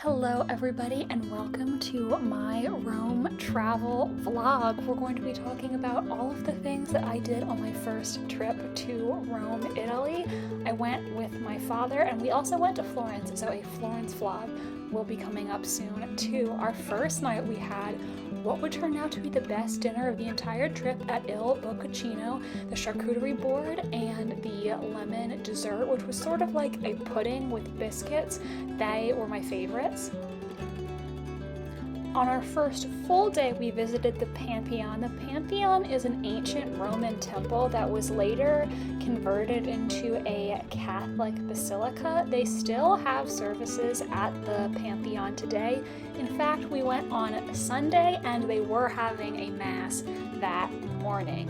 Hello everybody and welcome to my Rome travel vlog. We're going to be talking about all of the things that I did on my first trip to Rome, Italy. I went with my father and we also went to Florence, so a Florence vlog will be coming up soon too. Our first night we had what would turn out to be the best dinner of the entire trip at Il Bocconcino, the charcuterie board and the lemon dessert, which was sort of like a pudding with biscuits. They were my favorites. On our first full day, we visited the Pantheon. The Pantheon is an ancient Roman temple that was later converted into a Catholic basilica. They still have services at the Pantheon today. In fact, we went on Sunday and they were having a mass that morning.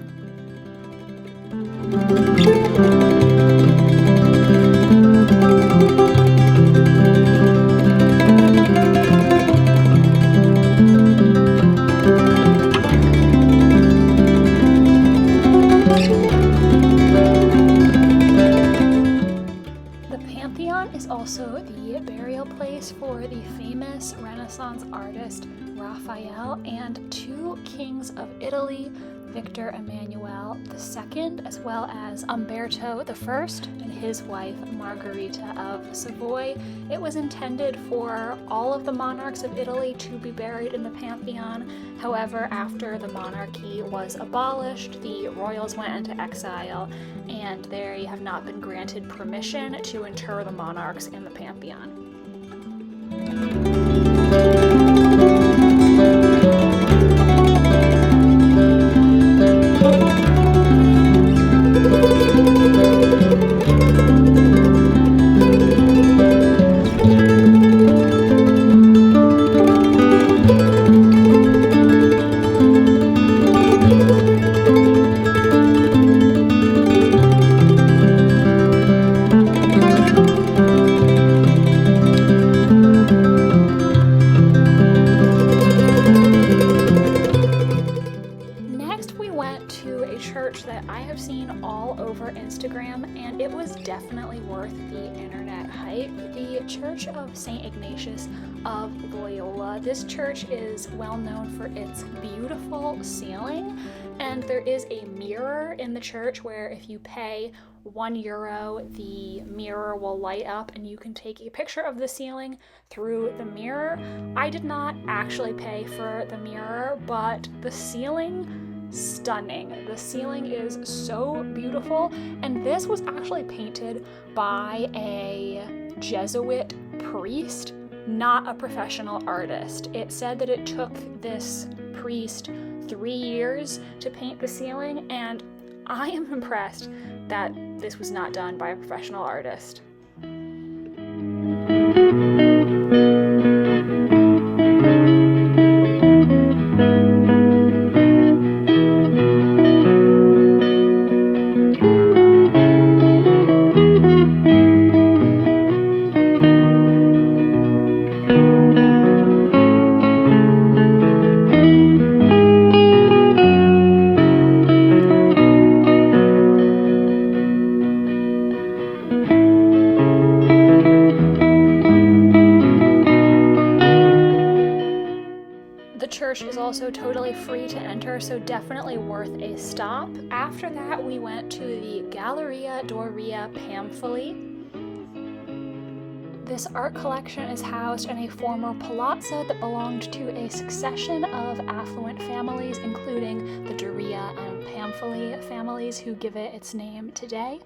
Also the burial place for the famous Renaissance artist Raphael and two kings of Italy, Victor Emmanuel II, as well as Umberto I and his wife Margherita of Savoy. It was intended for all of the monarchs of Italy to be buried in the Pantheon. However, after the monarchy was abolished, the royals went into exile and they have not been granted permission to inter the monarchs in the Pantheon. That I have seen all over Instagram, and it was definitely worth the internet hype. The Church of St. Ignatius of Loyola. This church is well known for its beautiful ceiling, and there is a mirror in the church where if you pay €1, the mirror will light up and you can take a picture of the ceiling through the mirror. I did not actually pay for the mirror, but the ceiling, stunning. The ceiling is so beautiful, and this was actually painted by a Jesuit priest, not a professional artist. It said that it took this priest 3 years to paint the ceiling, and I am impressed that this was not done by a professional artist. Church is also totally free to enter, so definitely worth a stop. After that, we went to the Galleria, Doria, Pamphilj. This art collection is housed in a former palazzo that belonged to a succession of affluent families, including the Doria and Pamphilj families who give it its name today.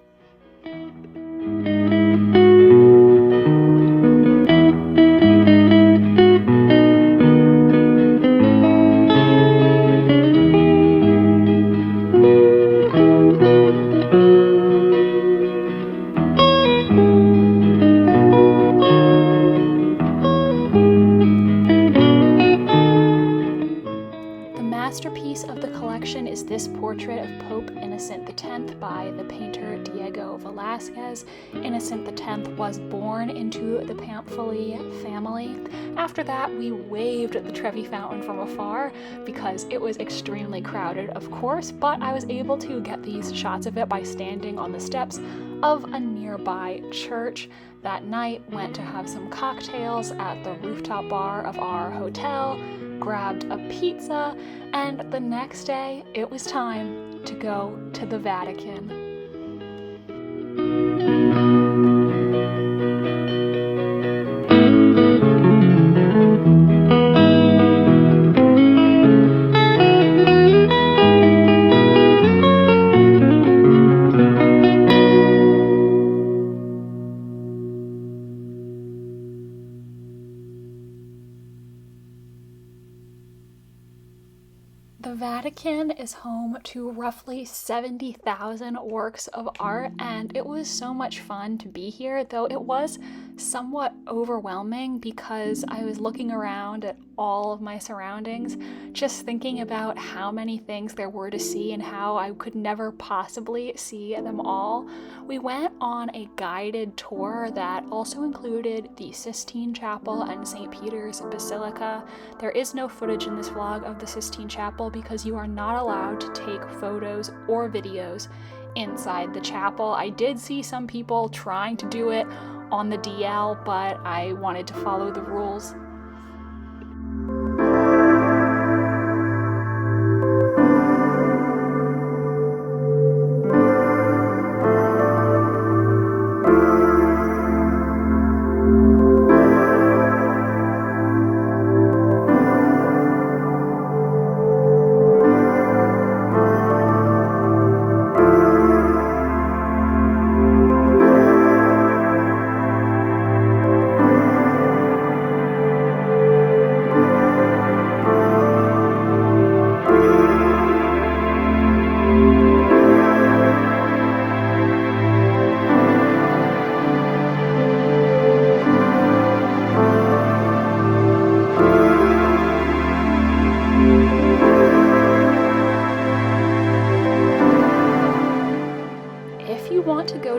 Is this portrait of Pope Innocent X by the painter Diego Velázquez. Innocent X was born into the Pamphilj family. After that, we waved at the Trevi Fountain from afar because it was extremely crowded, of course, but I was able to get these shots of it by standing on the steps of a nearby church. that night, went to have some cocktails at the rooftop bar of our hotel, grabbed a pizza, and the next day it was time to go to the Vatican. The Vatican is home to roughly 70,000 works of art, and it was so much fun to be here, though it was somewhat overwhelming because I was looking around at all of my surroundings, just thinking about how many things there were to see and how I could never possibly see them all. We went on a guided tour that also included the Sistine Chapel and St. Peter's Basilica. There is no footage in this vlog of the Sistine Chapel because you are not allowed to take photos or videos inside the chapel. I did see some people trying to do it on the DL, but I wanted to follow the rules.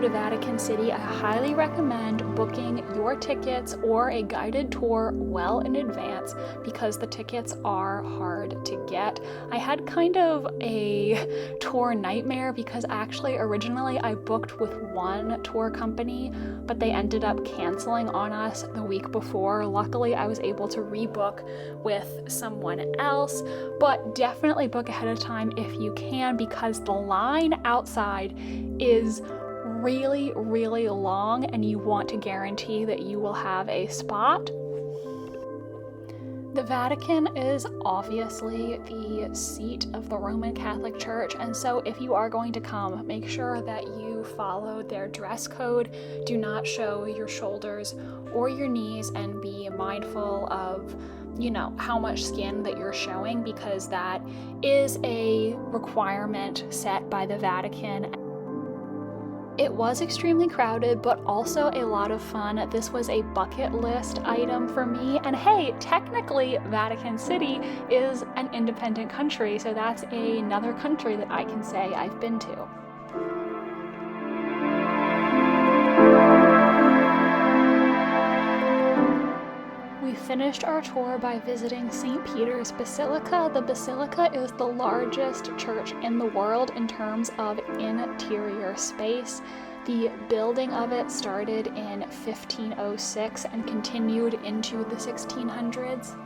Vatican City, I highly recommend booking your tickets or a guided tour well in advance because the tickets are hard to get. I had kind of a tour nightmare because actually originally I booked with one tour company, but they ended up canceling on us the week before. Luckily, I was able to rebook with someone else, but definitely book ahead of time if you can because the line outside is really, really long and you want to guarantee that you will have a spot. The Vatican is obviously the seat of the Roman Catholic Church, and so if you are going to come, make sure that you follow their dress code. Do not show your shoulders or your knees, and be mindful of, how much skin that you're showing because that is a requirement set by the Vatican. It was extremely crowded, but also a lot of fun. This was a bucket list item for me. And hey, technically Vatican City is an independent country, so that's another country that I can say I've been to. We finished our tour by visiting St. Peter's Basilica. The Basilica is the largest church in the world in terms of interior space. The building of it started in 1506 and continued into the 1600s.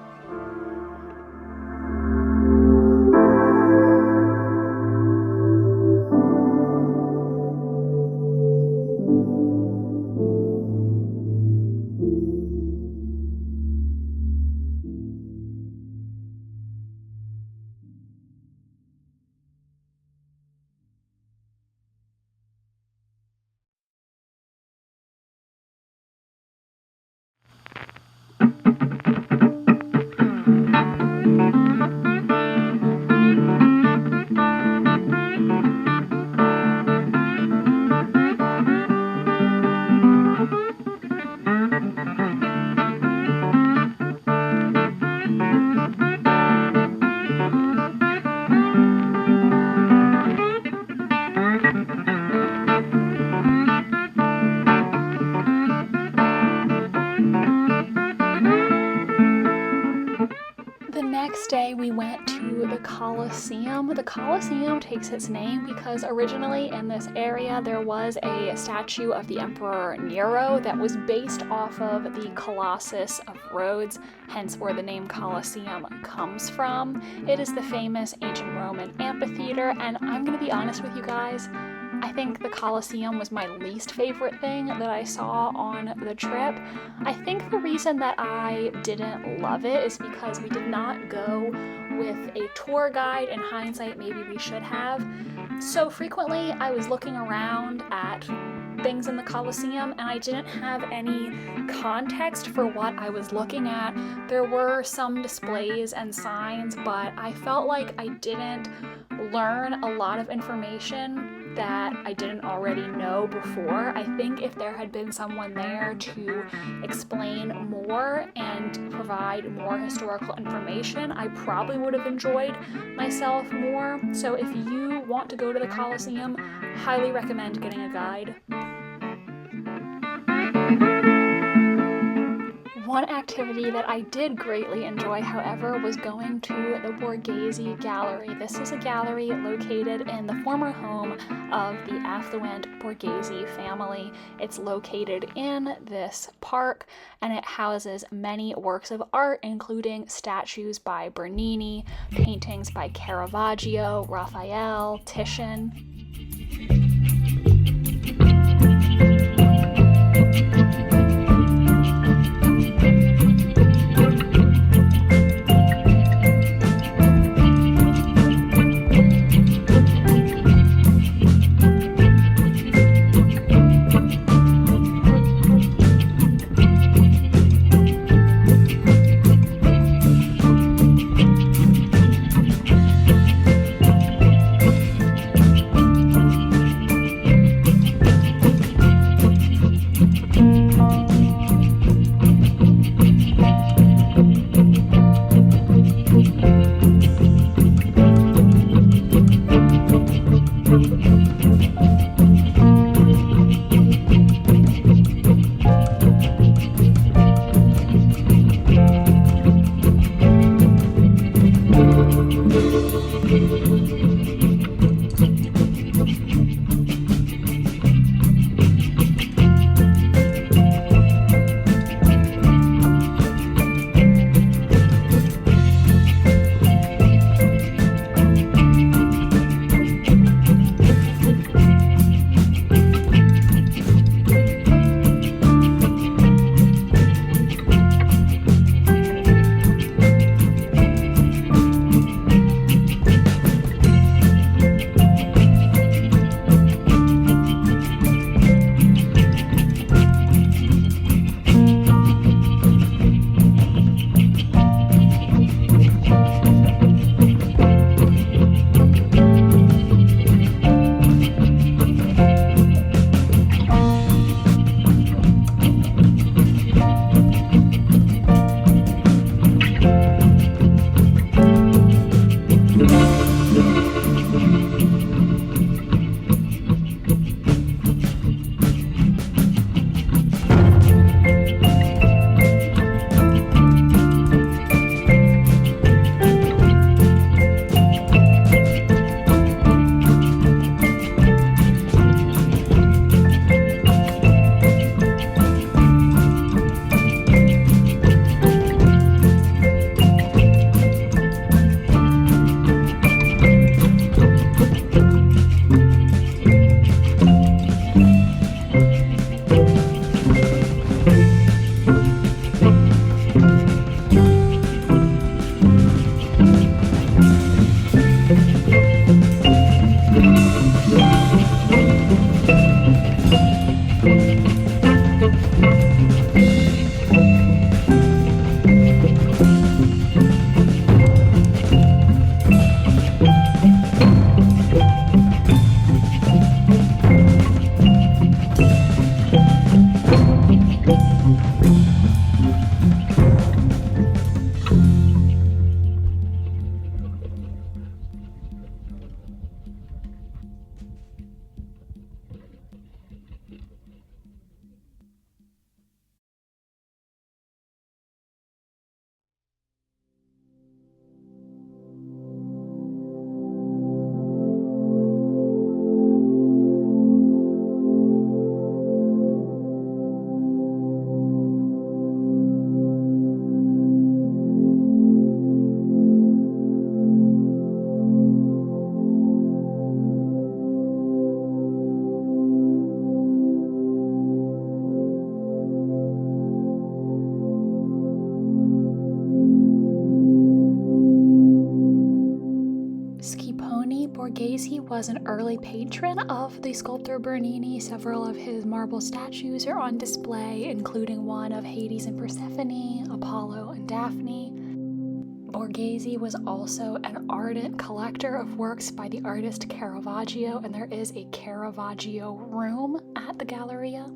next day we went to the Colosseum. The Colosseum takes its name because originally in this area there was a statue of the Emperor Nero that was based off of the Colossus of Rhodes, hence where the name Colosseum comes from. It is the famous ancient Roman amphitheater, and I'm gonna be honest with you guys, I think the Colosseum was my least favorite thing that I saw on the trip. I think the reason that I didn't love it is because we did not go with a tour guide. In hindsight, maybe we should have. So frequently I was looking around at things in the Colosseum and I didn't have any context for what I was looking at. There were some displays and signs, but I felt like I didn't learn a lot of information that I didn't already know before. I think if there had been someone there to explain more and provide more historical information, I probably would have enjoyed myself more. So if you want to go to the Colosseum, highly recommend getting a guide. One activity that I did greatly enjoy, however, was going to the Borghese Gallery. This is a gallery located in the former home of the affluent Borghese family. It's located in this park, and it houses many works of art, including statues by Bernini, paintings by Caravaggio, Raphael, Titian. Borghese was an early patron of the sculptor Bernini. Several of his marble statues are on display, including one of Hades and Persephone, Apollo and Daphne. Borghese was also an ardent collector of works by the artist Caravaggio, and there is a Caravaggio room at the Galleria.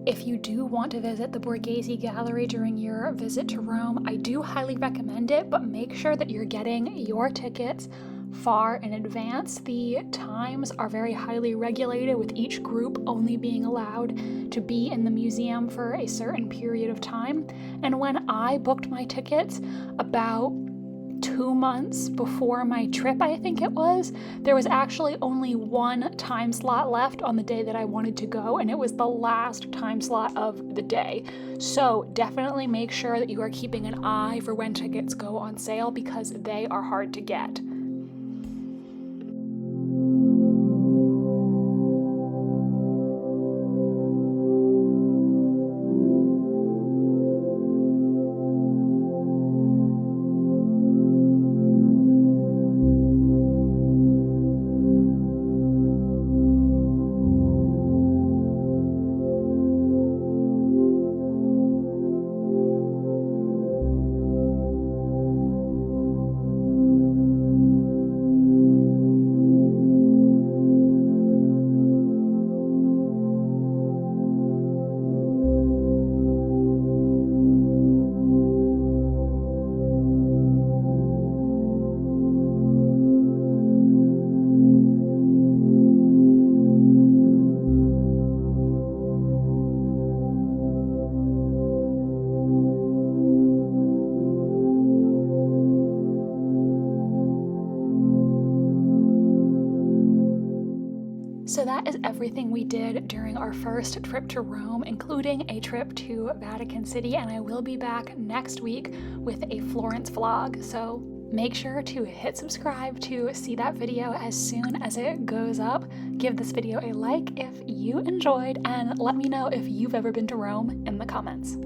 If you do want to visit the Borghese Gallery during your visit to Rome, I do highly recommend it, but make sure that you're getting your tickets far in advance. The times are very highly regulated, with each group only being allowed to be in the museum for a certain period of time. And when I booked my tickets about 2 months before my trip, I think it was, there was actually only one time slot left on the day that I wanted to go, and it was the last time slot of the day. So definitely make sure that you are keeping an eye for when tickets go on sale, because they are hard to get. So that is everything we did during our first trip to Rome, including a trip to Vatican City, and I will be back next week with a Florence vlog. So make sure to hit subscribe to see that video as soon as it goes up. Give this video a like if you enjoyed, and let me know if you've ever been to Rome in the comments.